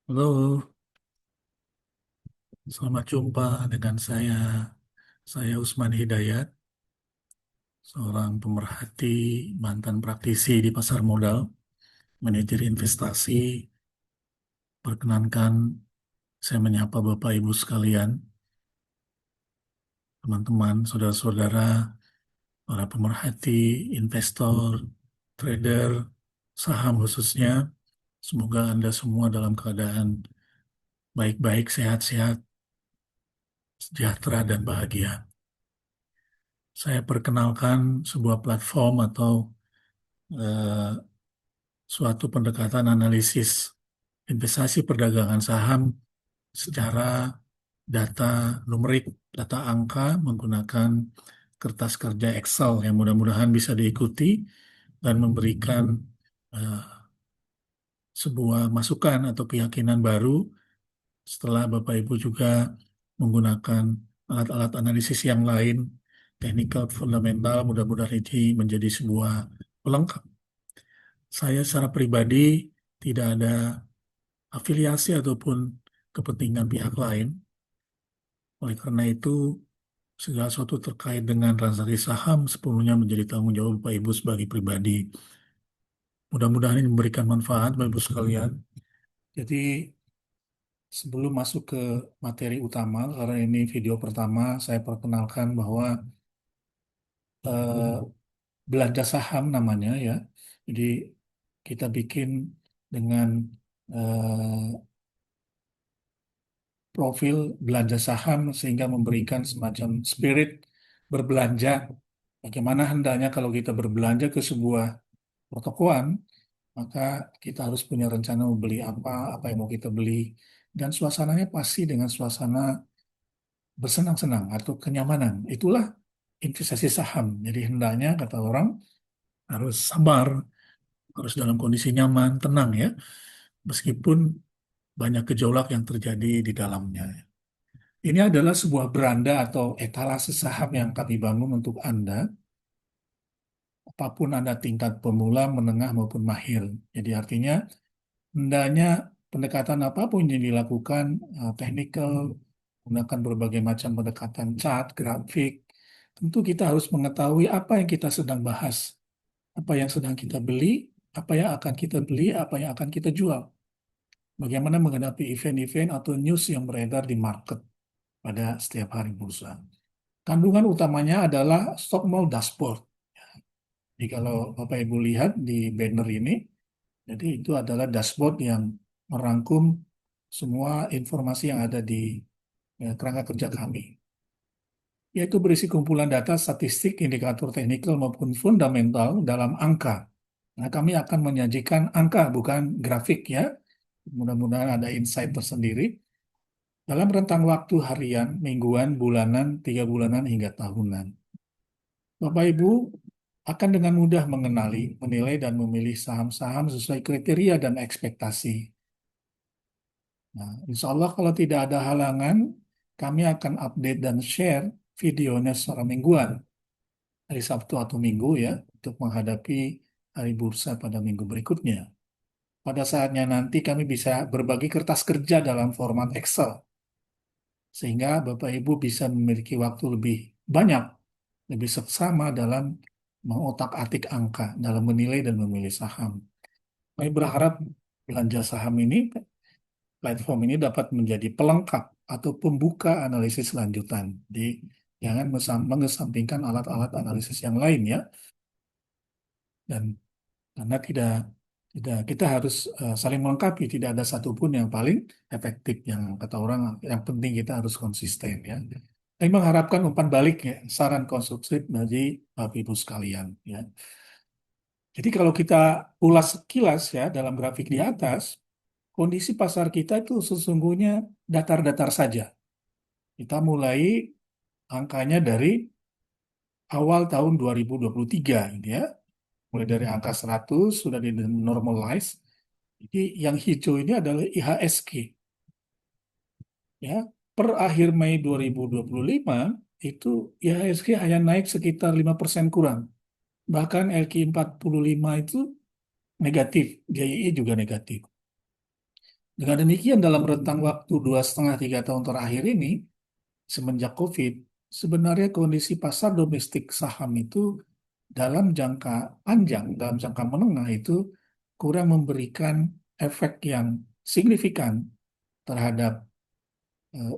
Halo, selamat jumpa dengan saya. Saya Usman Hidayat, seorang pemerhati mantan praktisi di pasar modal, manajer investasi. Perkenankan saya menyapa Bapak Ibu sekalian, teman-teman, saudara-saudara, para pemerhati, investor, trader, saham khususnya. Semoga Anda semua dalam keadaan baik-baik, sehat-sehat, sejahtera, dan bahagia. Saya perkenalkan sebuah platform atau eh, suatu pendekatan analisis investasi perdagangan saham secara data numerik, data angka menggunakan kertas kerja Excel yang mudah-mudahan bisa diikuti dan memberikan eh, sebuah masukan atau keyakinan baru setelah Bapak Ibu juga menggunakan alat-alat analisis yang lain, technical fundamental, mudah-mudahan ini menjadi sebuah pelengkap. Saya secara pribadi tidak ada afiliasi ataupun kepentingan pihak lain. Oleh karena itu, segala sesuatu terkait dengan transaksi saham sepenuhnya menjadi tanggung jawab Bapak Ibu sebagai pribadi. Mudah-mudahan ini memberikan manfaat Bapak Ibu sekalian. Jadi, sebelum masuk ke materi utama, karena ini video pertama, saya perkenalkan bahwa eh, belanja saham namanya ya. Jadi, kita bikin dengan eh, profil belanja saham sehingga memberikan semacam spirit berbelanja. Bagaimana hendaknya kalau kita berbelanja ke sebuah pertokoan, maka kita harus punya rencana membeli apa yang mau kita beli, dan suasananya pasti dengan suasana bersenang-senang atau kenyamanan. Itulah investasi saham. Jadi hendaknya kata orang harus sabar, harus dalam kondisi nyaman, tenang ya, meskipun banyak gejolak yang terjadi di dalamnya. Ini adalah sebuah beranda atau etalase saham yang kami bangun untuk Anda, apapun Anda tingkat pemula, menengah maupun mahir. Jadi artinya, hendaknya pendekatan apapun yang dilakukan, technical, menggunakan berbagai macam pendekatan chart, grafik, tentu kita harus mengetahui apa yang kita sedang bahas, apa yang sedang kita beli, apa yang akan kita beli, apa yang akan kita jual. Bagaimana menghadapi event-event atau news yang beredar di market pada setiap hari bursa. Kandungan utamanya adalah stock mall dashboard. Jadi kalau Bapak Ibu lihat di banner ini, jadi itu adalah dashboard yang merangkum semua informasi yang ada di kerangka kerja kami, yaitu berisi kumpulan data statistik, indikator teknikal maupun fundamental dalam angka. Nah, kami akan menyajikan angka, bukan grafik ya. Mudah-mudahan ada insight tersendiri dalam rentang waktu harian, mingguan, bulanan, 3 bulanan, hingga tahunan. Bapak Ibu akan dengan mudah mengenali, menilai, dan memilih saham-saham sesuai kriteria dan ekspektasi. Nah, insya Allah kalau tidak ada halangan, kami akan update dan share videonya secara mingguan, hari Sabtu atau Minggu ya, untuk menghadapi hari bursa pada minggu berikutnya. Pada saatnya nanti kami bisa berbagi kertas kerja dalam format Excel, sehingga Bapak Ibu bisa memiliki waktu lebih banyak, lebih seksama dalam mengotak-atik angka, dalam menilai dan memilih saham. Kami berharap belanja saham ini, platform ini dapat menjadi pelengkap atau pembuka analisis lanjutan. Jadi jangan mengesampingkan alat-alat analisis yang lain ya. Dan karena tidak tidak kita harus saling melengkapi, tidak ada satupun yang paling efektif. Yang kata orang, yang penting kita harus konsisten ya. Saya mengharapkan umpan balik ya, saran konstruktif dari Bapak Ibu sekalian ya. Jadi kalau kita ulas sekilas ya dalam grafik di atas, kondisi pasar kita itu sesungguhnya datar-datar saja. Kita mulai angkanya dari awal tahun 2023 gitu ya. Mulai dari angka 100 sudah di normalize. Jadi yang hijau ini adalah IHSG ya. Per akhir Mei 2025 itu IHSG hanya naik sekitar 5% kurang. Bahkan LQ45 itu negatif, GII juga negatif. Dengan demikian, dalam rentang waktu 2,5 3 tahun terakhir ini, semenjak COVID, sebenarnya kondisi pasar domestik saham itu dalam jangka panjang, dalam jangka menengah itu kurang memberikan efek yang signifikan terhadap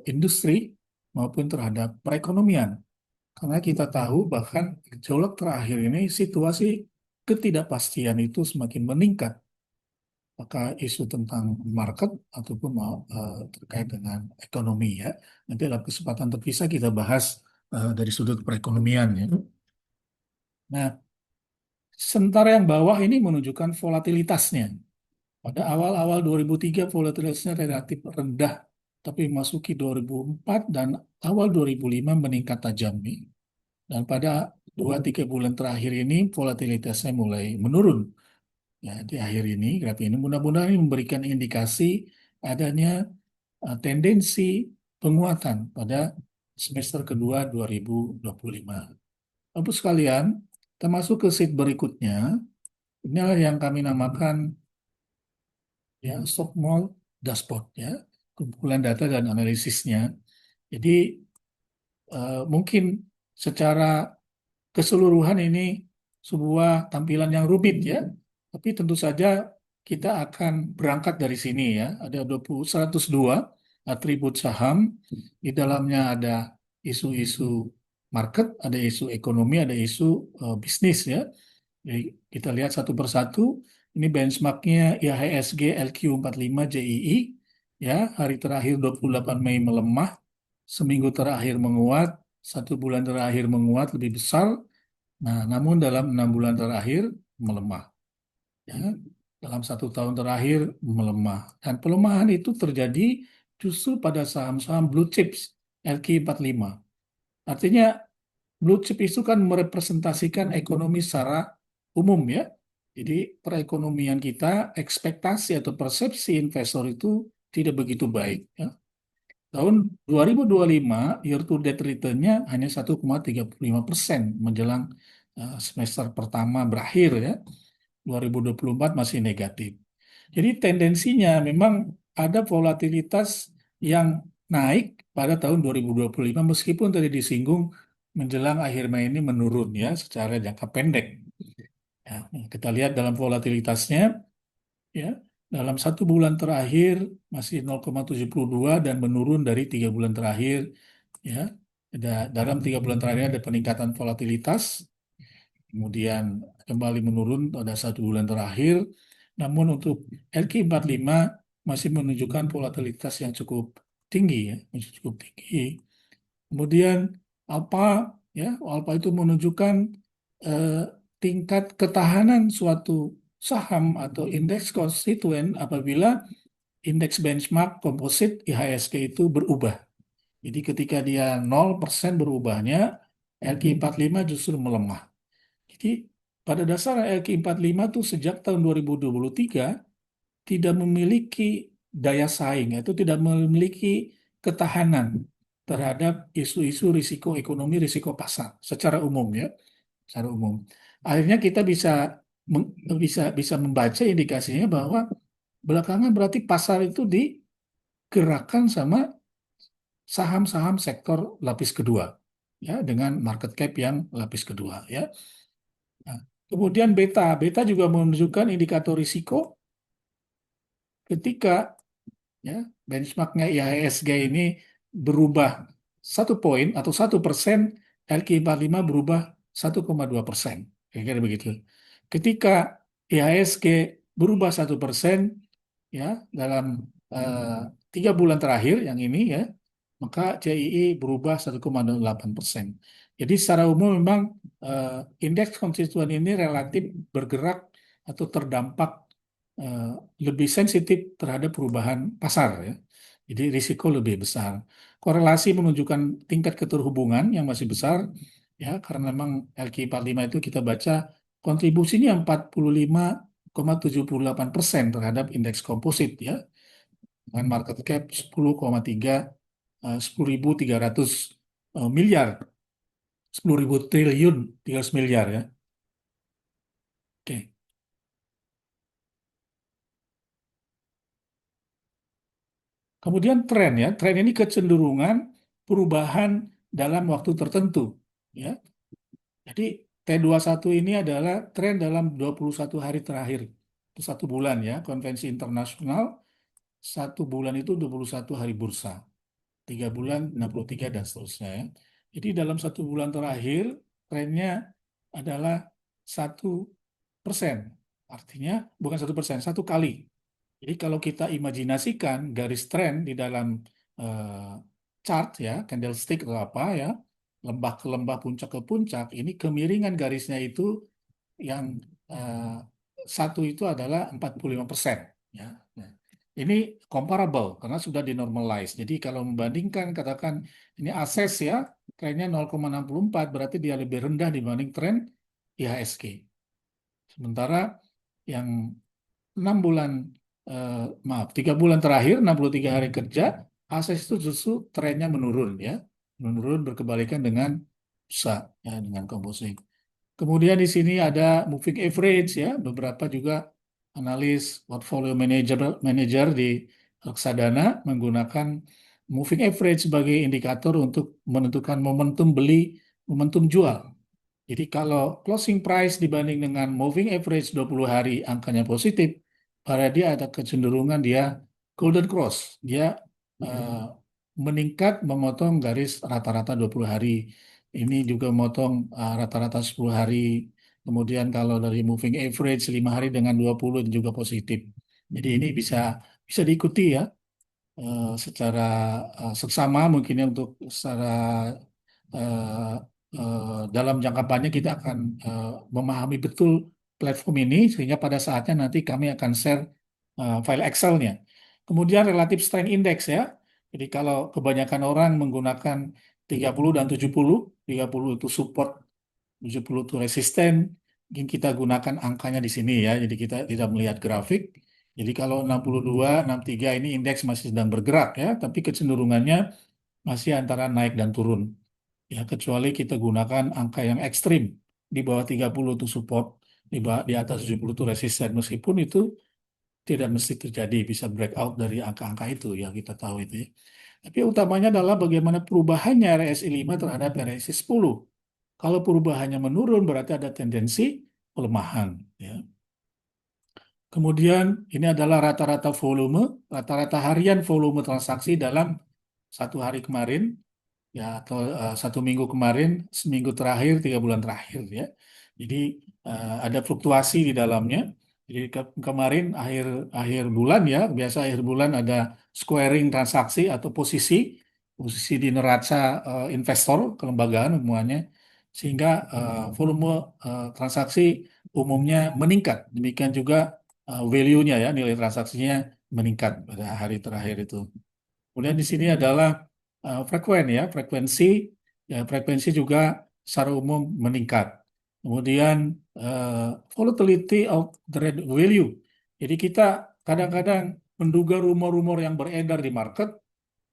industri maupun terhadap perekonomian. Karena kita tahu bahkan gejolak terakhir ini situasi ketidakpastian itu semakin meningkat. Apakah isu tentang market ataupun terkait dengan ekonomi ya. Nanti dalam kesempatan terpisah kita bahas dari sudut perekonomian ya. Nah, sementara yang bawah ini menunjukkan volatilitasnya. Pada awal-awal 2003 volatilitasnya relatif rendah, tapi memasuki 2004 dan awal 2005 meningkat tajam nih. Dan pada 2 3 bulan terakhir ini volatilitasnya mulai menurun. Ya, di akhir ini, grafik ini mudah-mudahan ini memberikan indikasi adanya tendensi penguatan pada semester kedua 2025. Bapak sekalian, kita masuk ke sheet berikutnya. Inilah yang kami namakan ya stock mall dashboard ya, kumpulan data dan analisisnya. Jadi mungkin secara keseluruhan ini sebuah tampilan yang rumit ya. Tapi tentu saja kita akan berangkat dari sini ya. Ada 102 atribut saham. Di dalamnya ada isu-isu market, ada isu ekonomi, ada isu bisnis ya. Jadi kita lihat satu persatu. Ini benchmarknya IHSG LQ45 JII. Ya, hari terakhir 28 Mei melemah, seminggu terakhir menguat, 1 bulan terakhir menguat lebih besar. Nah, namun dalam 6 bulan terakhir melemah. Ya, dalam 1 tahun terakhir melemah. Dan pelemahan itu terjadi justru pada saham-saham blue chips LQ45. Artinya blue chip itu kan merepresentasikan ekonomi secara umum ya. Jadi perekonomian kita, ekspektasi atau persepsi investor itu tidak begitu baik. Ya. Tahun 2025 year to date return-nya hanya 1,35% menjelang semester pertama berakhir ya. 2024 masih negatif. Jadi tendensinya memang ada volatilitas yang naik pada tahun 2025 meskipun tadi disinggung menjelang akhir Mei ini menurun ya secara jangka pendek. Ya, kita lihat dalam volatilitasnya ya dalam 1 bulan terakhir masih 0,72 dan menurun dari 3 bulan terakhir ya. Dalam 3 bulan terakhir ada peningkatan volatilitas, kemudian kembali menurun pada 1 bulan terakhir. Namun untuk LQ45 masih menunjukkan volatilitas yang cukup tinggi ya, masih cukup tinggi. Kemudian alpha ya, alpha itu menunjukkan eh, tingkat ketahanan suatu saham atau indeks konstituen apabila indeks benchmark komposit IHSG itu berubah. Jadi ketika dia 0% berubahnya, LQ45 justru melemah. Jadi pada dasarnya LQ45 tuh sejak tahun 2023 tidak memiliki daya saing, itu tidak memiliki ketahanan terhadap isu-isu risiko ekonomi, risiko pasar secara umum ya, secara umum. Akhirnya kita bisa membaca indikasinya bahwa belakangan berarti pasar itu digerakkan sama saham-saham sektor lapis kedua ya dengan market cap yang lapis kedua ya. Nah, kemudian beta juga menunjukkan indikator risiko ketika ya benchmarknya IHSG ini berubah 1 poin atau 1%, LQ45 berubah 1,2%. Kira-kira begitu. Ketika IHSG berubah 1% ya dalam 3 bulan terakhir yang ini ya, maka CII berubah 1,8%. Jadi secara umum memang indeks konstituen ini relatif bergerak atau terdampak eh, lebih sensitif terhadap perubahan pasar ya. Jadi risiko lebih besar. Korelasi menunjukkan tingkat keterhubungan yang masih besar ya karena memang LQ45 itu kita baca kontribusinya 45,78% terhadap indeks komposit ya dengan market cap 10,300 miliar, 10.000 triliun, 300 miliar ya. Oke. Kemudian tren ya, tren ini kecenderungan perubahan dalam waktu tertentu ya. Jadi T21 ini adalah tren dalam 21 hari terakhir. Itu 1 bulan ya, konvensi internasional 1 bulan itu 21 hari bursa. 3 bulan 63 dan seterusnya ya. Jadi dalam 1 bulan terakhir trennya adalah 1%. Artinya bukan 1%, 1 kali. Jadi kalau kita imajinasikan garis tren di dalam eh, chart ya, candlestick atau apa ya, lembah ke lembah, puncak ke puncak, ini kemiringan garisnya itu yang eh, satu itu adalah 45%. Ya. Nah, ini comparable karena sudah dinormalize. Jadi kalau membandingkan katakan ini ASES ya, trennya 0,64 berarti dia lebih rendah dibanding tren IHSG. Sementara yang 6 bulan, eh, maaf, 3 bulan terakhir, 63 hari kerja, ASES itu justru trennya menurun ya. Menurun berkebalikan dengan bursa ya, dengan komposisi. Kemudian di sini ada moving average ya, beberapa juga analis portfolio manager di reksadana menggunakan moving average sebagai indikator untuk menentukan momentum beli, momentum jual. Jadi kalau closing price dibanding dengan moving average 20 hari angkanya positif, pada dia ada kecenderungan dia golden cross. Dia eh, meningkat memotong garis rata-rata 20 hari. Ini juga memotong rata-rata 10 hari. Kemudian kalau dari moving average 5 hari dengan 20 itu juga positif. Jadi ini bisa bisa diikuti ya secara seksama mungkin ya untuk secara eh, dalam jangka panjang kita akan memahami betul platform ini sehingga pada saatnya nanti kami akan share file Excel-nya. Kemudian relative strength index ya. Jadi kalau kebanyakan orang menggunakan 30 dan 70, 30 itu support, 70 itu resisten, mungkin kita gunakan angkanya di sini ya. Jadi kita tidak melihat grafik. Jadi kalau 62, 63 ini indeks masih sedang bergerak ya, tapi kecenderungannya masih antara naik dan turun. Ya, kecuali kita gunakan angka yang ekstrim di bawah 30 itu support, di atas 70 itu resisten. Meskipun itu tidak mesti terjadi, bisa breakout dari angka-angka itu ya kita tahu itu ya. Tapi utamanya adalah bagaimana perubahannya RSI 5 terhadap RSI 10. Kalau perubahannya menurun berarti ada tendensi pelemahan ya. Kemudian ini adalah rata-rata volume, rata-rata harian volume transaksi dalam 1 hari kemarin ya atau 1 minggu kemarin, seminggu terakhir, 3 bulan terakhir ya. Jadi ada fluktuasi di dalamnya. Jadi kemarin akhir akhir bulan ya, biasa akhir bulan ada squaring transaksi atau posisi posisi di neraca investor kelembagaan umumnya sehingga volume transaksi umumnya meningkat. Demikian juga value-nya ya, nilai transaksinya meningkat pada hari terakhir itu. Kemudian di sini adalah frekuensi ya frekuensi juga secara umum meningkat. Kemudian volatility of the red value. Jadi kita kadang-kadang menduga rumor-rumor yang beredar di market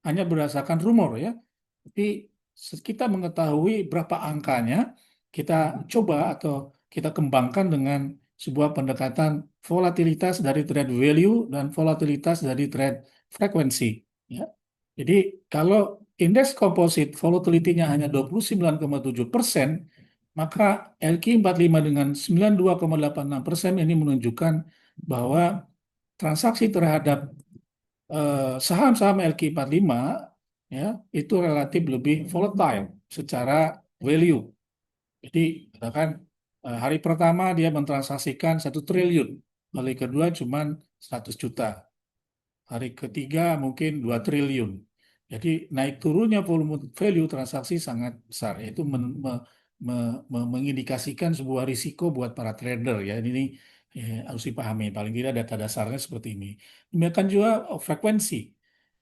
hanya berdasarkan rumor ya. Tapi kita mengetahui berapa angkanya, kita coba atau kita kembangkan dengan sebuah pendekatan volatilitas dari trade value dan volatilitas dari trade frekuensi. Ya. Jadi kalau indeks komposit volatility-nya hanya 29,7%, maka LQ45 dengan 92,86% ini menunjukkan bahwa transaksi terhadap saham-saham LQ45 ya itu relatif lebih volatile secara value. Jadi katakan hari pertama dia mentransaksikan 1 triliun, hari kedua cuma 100 juta, hari ketiga mungkin 2 triliun. Jadi naik turunnya volume value transaksi sangat besar. Itu mengindikasikan sebuah risiko buat para trader ya. Ini harus dipahami. Paling tidak data dasarnya seperti ini. Demikian juga frekuensi.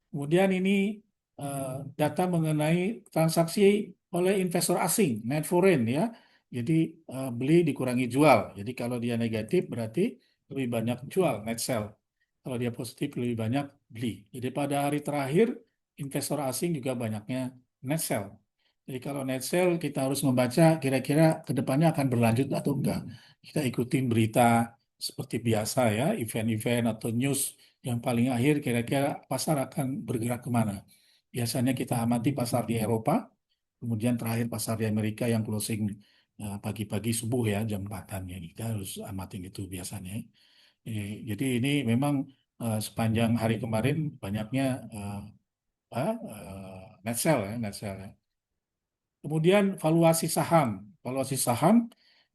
Kemudian ini eh, data mengenai transaksi oleh investor asing, net foreign ya. Jadi beli dikurangi jual. Jadi kalau dia negatif berarti lebih banyak jual, net sell. Kalau dia positif lebih banyak beli. Jadi pada hari terakhir investor asing juga banyaknya net sell. Jadi kalau net sell kita harus membaca kira-kira ke depannya akan berlanjut atau enggak. Kita ikutin berita seperti biasa ya, event-event atau news yang paling akhir kira-kira pasar akan bergerak kemana. Biasanya kita amati pasar di Eropa, kemudian terakhir pasar di Amerika yang closing pagi-pagi subuh ya, jam 4-an ya. Kita harus amatin itu biasanya. Jadi ini memang sepanjang hari kemarin banyaknya net sell ya, net sell ya. Kemudian valuasi saham. Valuasi saham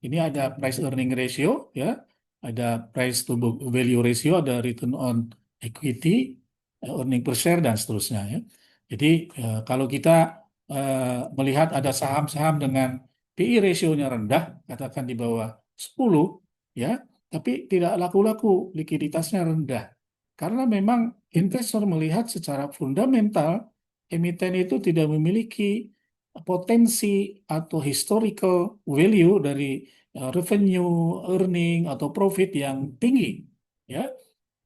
ini ada price earning ratio ya, ada price to book value ratio, ada return on equity, earning per share dan seterusnya ya. Jadi kalau kita melihat ada saham-saham dengan PI ratio-nya rendah, katakan di bawah 10 ya, tapi tidak laku-laku, likuiditasnya rendah. Karena memang investor melihat secara fundamental emiten itu tidak memiliki potensi atau historical value dari revenue, earning atau profit yang tinggi. Ya,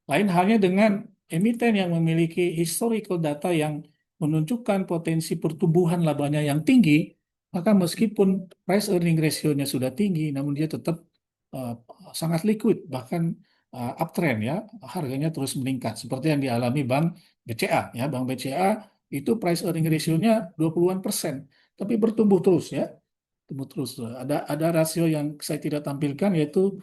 lain halnya dengan emiten yang memiliki historical data yang menunjukkan potensi pertumbuhan labanya yang tinggi, maka meskipun price earning ratio-nya sudah tinggi, namun dia tetap uh, sangat liquid, bahkan uptrend ya, harganya terus meningkat seperti yang dialami Bank BCA ya. Bank BCA itu price earning ratio-nya 20-an%, tapi bertumbuh terus ya, tumbuh terus. Ada rasio yang saya tidak tampilkan yaitu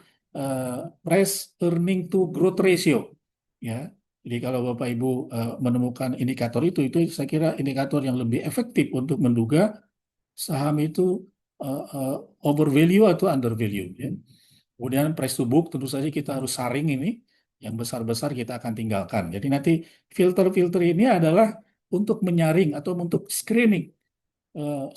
price earning to growth ratio. Ya, jadi kalau Bapak Ibu menemukan indikator itu saya kira indikator yang lebih efektif untuk menduga saham itu overvalue atau undervalue. Ya. Kemudian price to book tentu saja kita harus saring ini, yang besar-besar kita akan tinggalkan. Jadi nanti filter-filter ini adalah untuk menyaring atau untuk screening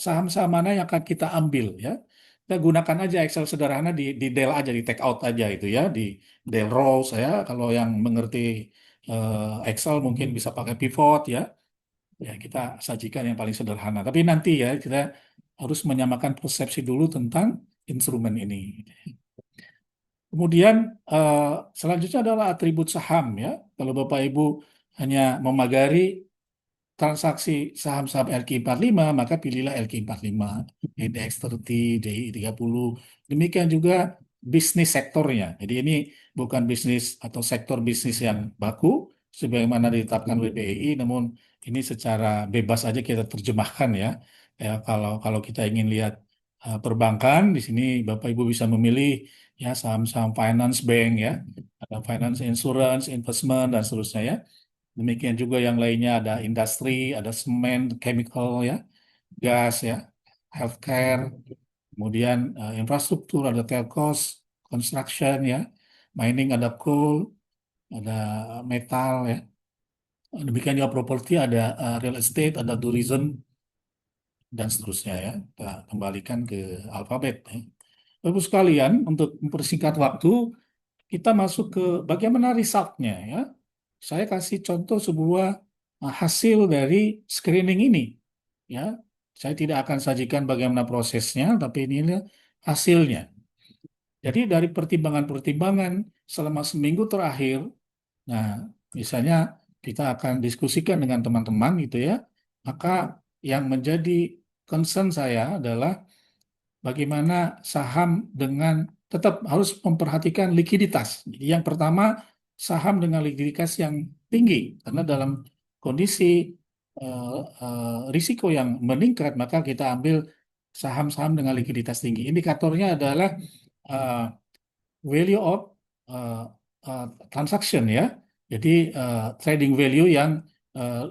saham-saham mana yang akan kita ambil ya. Kita gunakan aja Excel sederhana di Del aja, di take out aja itu ya, di Del Rows ya. Kalau yang mengerti Excel mungkin bisa pakai pivot ya. Ya kita sajikan yang paling sederhana. Tapi nanti ya kita harus menyamakan persepsi dulu tentang instrumen ini. Kemudian eh, selanjutnya adalah atribut saham ya. Kalau Bapak Ibu hanya memagari transaksi saham-saham LQ45, maka pilihlah LQ45, IDX 30, DI 30. Demikian juga bisnis sektornya. Jadi ini bukan bisnis atau sektor bisnis yang baku, sebagaimana ditetapkan WPI, namun ini secara bebas aja kita terjemahkan ya. Ya kalau kita ingin lihat perbankan, di sini Bapak Ibu bisa memilih ya saham-saham finance bank ya, ada finance insurance, investment dan seterusnya ya. Demikian juga yang lainnya ada industri, ada semen, chemical ya, gas ya, healthcare, kemudian infrastruktur ada telcos, construction ya, mining ada coal, ada metal ya. Demikian juga properti ada real estate, ada tourism dan seterusnya ya. Kita kembalikan ke alfabet ya. Bapak sekalian, untuk mempersingkat waktu, kita masuk ke bagaimana resultnya ya. Saya kasih contoh sebuah hasil dari screening ini. Ya, saya tidak akan sajikan bagaimana prosesnya, tapi ini hasilnya. Jadi dari pertimbangan-pertimbangan selama seminggu terakhir, nah misalnya kita akan diskusikan dengan teman-teman gitu ya, maka yang menjadi concern saya adalah bagaimana saham dengan tetap harus memperhatikan likuiditas. Jadi yang pertama saham dengan likuiditas yang tinggi karena dalam kondisi risiko yang meningkat maka kita ambil saham-saham dengan likuiditas tinggi. Indikatornya adalah eh, value of uh, uh, transaction ya. Jadi trading value yang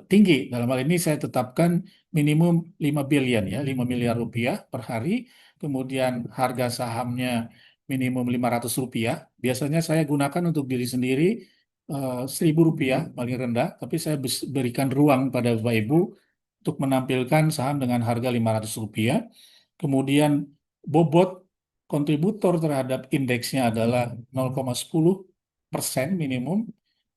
tinggi. Dalam hal ini saya tetapkan minimum 5 billion ya, 5 miliar rupiah per hari. Kemudian harga sahamnya minimum 500 rupiah. Biasanya saya gunakan untuk diri sendiri 1.000 rupiah paling rendah, tapi saya berikan ruang pada Bapak Ibu untuk menampilkan saham dengan harga 500 rupiah. Kemudian bobot kontributor terhadap indeksnya adalah 0,10% minimum,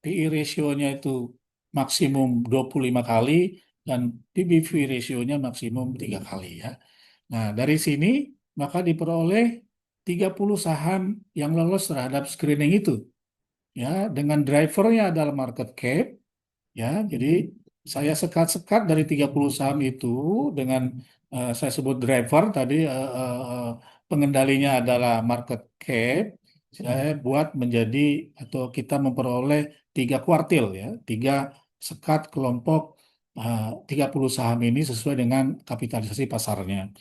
PI ratio-nya itu maksimum 25 kali, dan PBV ratio-nya maksimum 3 kali ya. Nah, dari sini maka diperoleh 30 saham yang lolos terhadap screening itu. Ya, dengan drivernya adalah market cap, ya. Jadi saya sekat-sekat dari 30 saham itu dengan saya sebut driver tadi pengendalinya adalah market cap. saya buat menjadi atau kita memperoleh 3 kuartil ya, 3 sekat kelompok 30 saham ini sesuai dengan kapitalisasi pasarnya.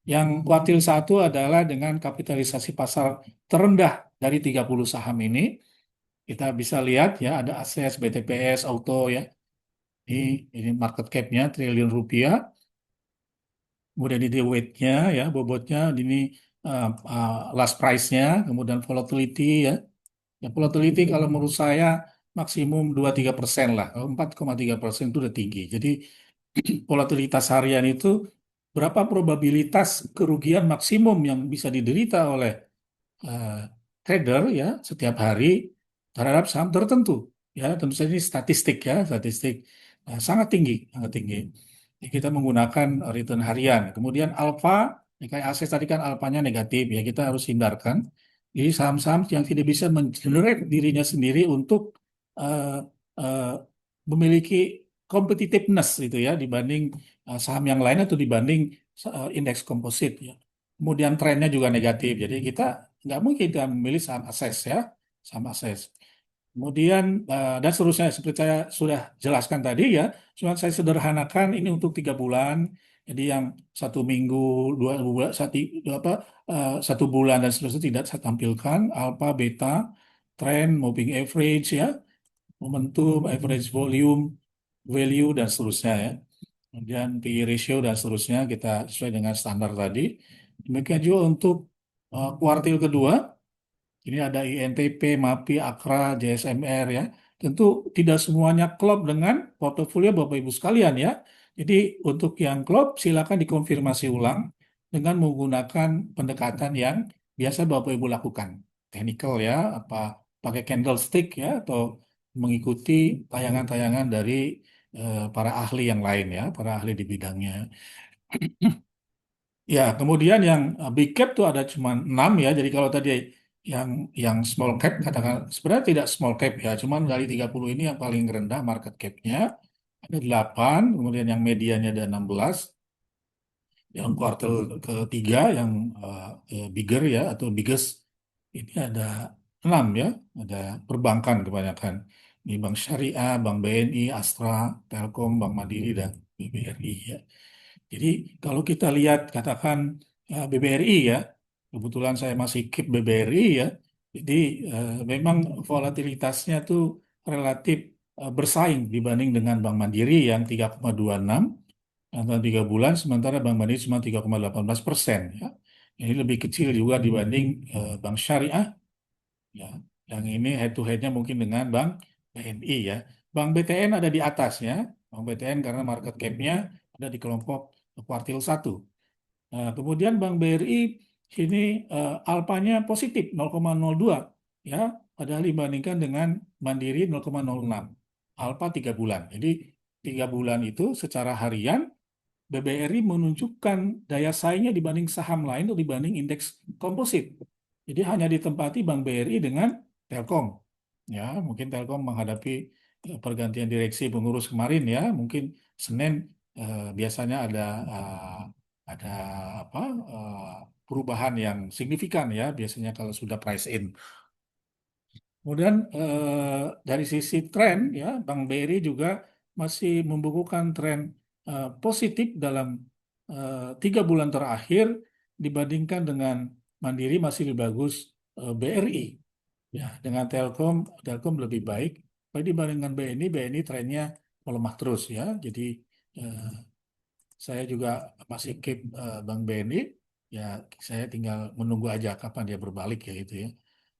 Yang kuartil satu adalah dengan kapitalisasi pasar terendah dari 30 saham ini. Kita bisa lihat ya ada Akses, BTPS, Auto ya. Ini market cap-nya triliun rupiah. Kemudian ini weight-nya ya, bobotnya, ini last price-nya, kemudian volatility ya. Ya, volatility kalau menurut saya maksimum 2-3% lah. Kalau 4,3% itu udah tinggi. Jadi volatilitas harian itu berapa probabilitas kerugian maksimum yang bisa diderita oleh eh, trader ya setiap hari terhadap saham tertentu. Ya, tentu saja ini statistik ya, statistik sangat tinggi, sangat tinggi. Jadi kita menggunakan return harian. Kemudian alfa, ya kayak aset tadi kan alfanya negatif ya, kita harus hindarkan. Jadi saham-saham yang tidak bisa mengenerate dirinya sendiri untuk eh, eh, memiliki competitiveness itu ya dibanding saham yang lain atau dibanding indeks komposit ya. Kemudian trennya juga negatif. Jadi kita nggak mungkin kita memilih saham akses ya, saham akses. Kemudian dan seterusnya seperti saya sudah jelaskan tadi ya, cuma saya sederhanakan ini untuk 3 bulan. Jadi yang 1 minggu, 2 bulan, apa, 1 bulan dan seterusnya tidak saya tampilkan. Alpha, beta, trend, moving average ya, momentum, average volume, value dan seterusnya ya. Kemudian PE ratio dan seterusnya kita sesuai dengan standar tadi. Demikian juga untuk kuartil kedua. Ini ada INTP, MAPI, AKRA, JSMR ya. Tentu tidak semuanya klop dengan portofolio Bapak Ibu sekalian ya. Jadi untuk yang klop silakan dikonfirmasi ulang dengan menggunakan pendekatan yang biasa Bapak Ibu lakukan. Technical ya, apa pakai candlestick ya atau mengikuti tayangan-tayangan dari para ahli yang lain ya, para ahli di bidangnya. Ya, kemudian yang big cap tuh ada cuma 6 ya. Jadi kalau tadi yang yang small cap katakan sebenarnya tidak small cap ya, cuman dari 30 ini yang paling rendah market cap-nya ada 8, kemudian yang mediannya ada 16, yang kuartal ketiga yang bigger ya atau biggest ini ada 6 ya, ada perbankan kebanyakan. Ini Bank Syariah, Bank BNI, Astra, Telkom, Bank Mandiri dan BBRI ya. Jadi kalau kita lihat katakan BBRI ya, kebetulan saya masih keep BBRI ya, jadi memang volatilitasnya tuh relatif bersaing dibanding dengan Bank Mandiri yang 3,26 atau 3 bulan, sementara Bank Mandiri cuma 3,18% ya. Ini lebih kecil juga dibanding Bank Syariah ya. Yang ini head to headnya mungkin dengan Bank BNI ya. Bank BTN ada di atasnya, Bank BTN karena market cap-nya ada di kelompok kuartil satu. Nah, kemudian Bank BRI sini alpanya positif 0,02 ya, padahal dibandingkan dengan Mandiri 0,06. Alpa 3 bulan. Jadi 3 bulan itu secara harian BBRI menunjukkan daya saingnya dibanding saham lain atau dibanding indeks komposit. Jadi hanya ditempati Bank BRI dengan Telkom. Ya, mungkin Telkom menghadapi pergantian direksi pengurus kemarin ya, mungkin Senin biasanya ada apa perubahan yang signifikan ya, biasanya kalau sudah price in. Kemudian dari sisi tren ya, Bank BRI juga masih membukukan tren positif dalam 3 bulan terakhir dibandingkan dengan Mandiri masih lebih bagus BRI. Ya, dengan Telkom, Telkom lebih baik. Tapi dibandingkan BNI, BNI trennya melemah terus ya. Jadi eh, saya juga masih keep Bank BNI. Ya, saya tinggal menunggu aja kapan dia berbalik ya itu ya.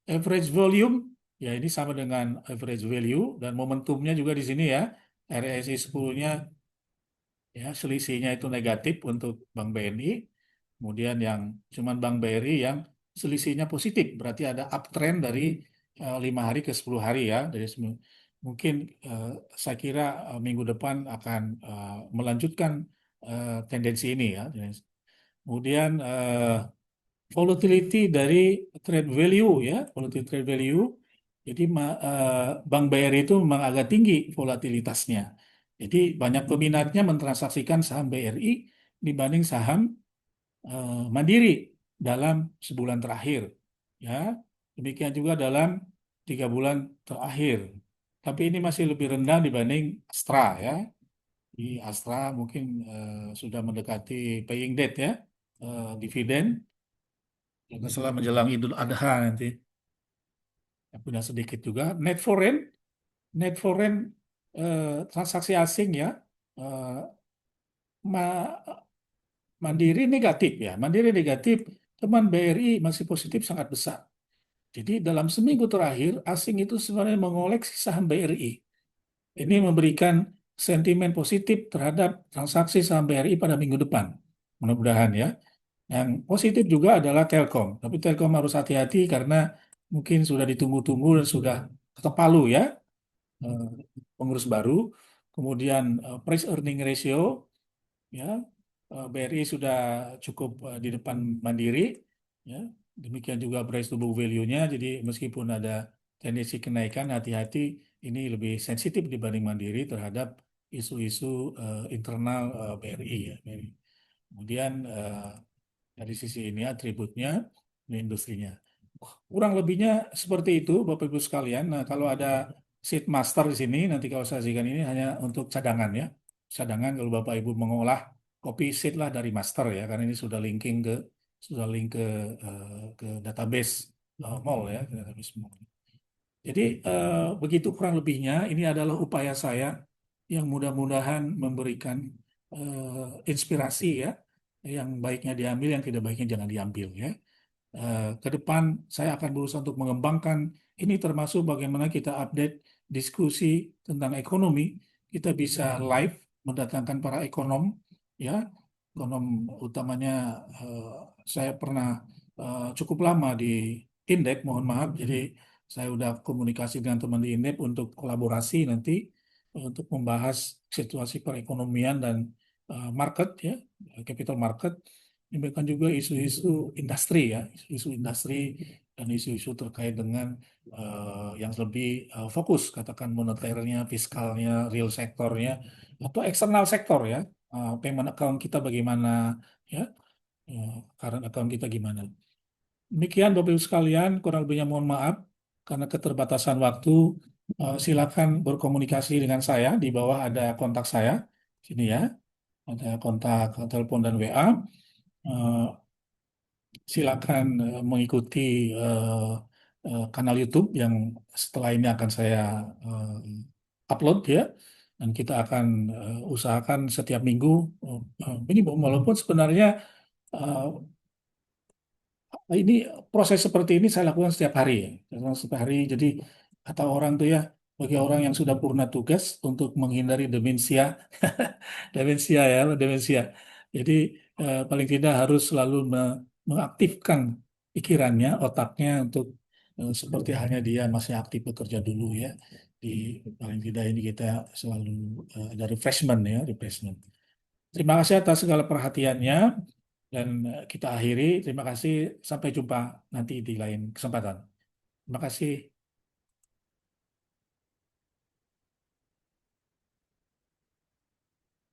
Average volume, ya ini sama dengan average value dan momentumnya juga di sini ya. RSI 10-nya ya selisihnya itu negatif untuk Bank BNI. Kemudian yang cuman Bank BRI yang selisihnya positif, berarti ada uptrend dari 5 hari ke 10 hari ya. Mungkin eh, saya kira minggu depan akan melanjutkan tendensi ini ya. Kemudian volatility dari trade value ya, volatility trade value. Jadi Bank BRI itu memang agak tinggi volatilitasnya. Jadi banyak peminatnya mentransaksikan saham BRI dibanding saham Mandiri dalam sebulan terakhir. Ya, Demikian juga dalam 3 bulan terakhir. Tapi ini masih lebih rendah dibanding Astra ya. Di Astra mungkin sudah mendekati paying date ya, dividen. Kalau salah menjelang Idul Adha nanti. Ya, punya sedikit juga. Net foreign transaksi asing ya. eh, ma- Mandiri negatif ya. Mandiri negatif, teman BRI masih positif sangat besar. Jadi dalam seminggu terakhir asing itu sebenarnya mengoleksi saham BRI. Ini memberikan sentimen positif terhadap transaksi saham BRI pada minggu depan. Mudah-mudahan ya. Yang positif juga adalah Telkom. Tapi Telkom harus hati-hati karena mungkin sudah ditunggu-tunggu dan sudah ketok palu ya, eh, pengurus baru. Kemudian price earning ratio ya, BRI sudah cukup di depan Mandiri ya. Demikian juga price to book value-nya. Jadi meskipun ada tendensi kenaikan, hati-hati, ini lebih sensitif dibanding Mandiri terhadap isu-isu internal BRI ya. Kemudian dari sisi ini atributnya, ini industrinya. Kurang lebihnya seperti itu, Bapak Ibu sekalian. Nah, kalau ada seed master di sini, nanti kalau saya sajikan ini hanya untuk cadangan ya. Cadangan kalau Bapak Ibu mengolah kopi seed lah dari master ya, karena ini sudah link ke database mall ya, ke database mall. Jadi begitu kurang lebihnya. Ini adalah upaya saya yang mudah-mudahan memberikan inspirasi ya, yang baiknya diambil, yang tidak baiknya jangan diambil ya. Ke depan saya akan berusaha untuk mengembangkan ini termasuk bagaimana kita update diskusi tentang ekonomi. Kita bisa live mendatangkan para ekonom ya, ekonom utamanya eh, saya pernah cukup lama di Indef, mohon maaf. Jadi saya udah komunikasi dengan teman di Indef untuk kolaborasi nanti untuk membahas situasi perekonomian dan market ya, capital market. Demikian juga isu-isu industri ya, isu-isu industri dan isu-isu terkait dengan yang lebih fokus, katakan moneternya, fiskalnya, real sektornya, atau eksternal sektor ya, payment account kita bagaimana ya, current account kita gimana. Demikian Bapak Ibu sekalian, kurang lebihnya mohon maaf karena keterbatasan waktu. Silakan berkomunikasi dengan saya, di bawah ada kontak saya, sini ya, ada kontak telepon dan WA. Eh, Silakan mengikuti kanal YouTube yang setelah ini akan saya upload ya, dan kita akan usahakan setiap minggu minimum, walaupun sebenarnya eh, ini proses seperti ini saya lakukan setiap hari ya. Saya lakukan setiap hari. Jadi kata orang tuh ya, bagi orang yang sudah purna tugas untuk menghindari demensia, demensia ya, demensia. Jadi paling tidak harus selalu mengaktifkan pikirannya, otaknya untuk seperti halnya dia masih aktif bekerja dulu ya. Di paling tidak ini kita selalu ada refreshment ya, refreshment. Terima kasih atas segala perhatiannya dan kita akhiri. Terima kasih. Sampai jumpa nanti di lain kesempatan. Terima kasih.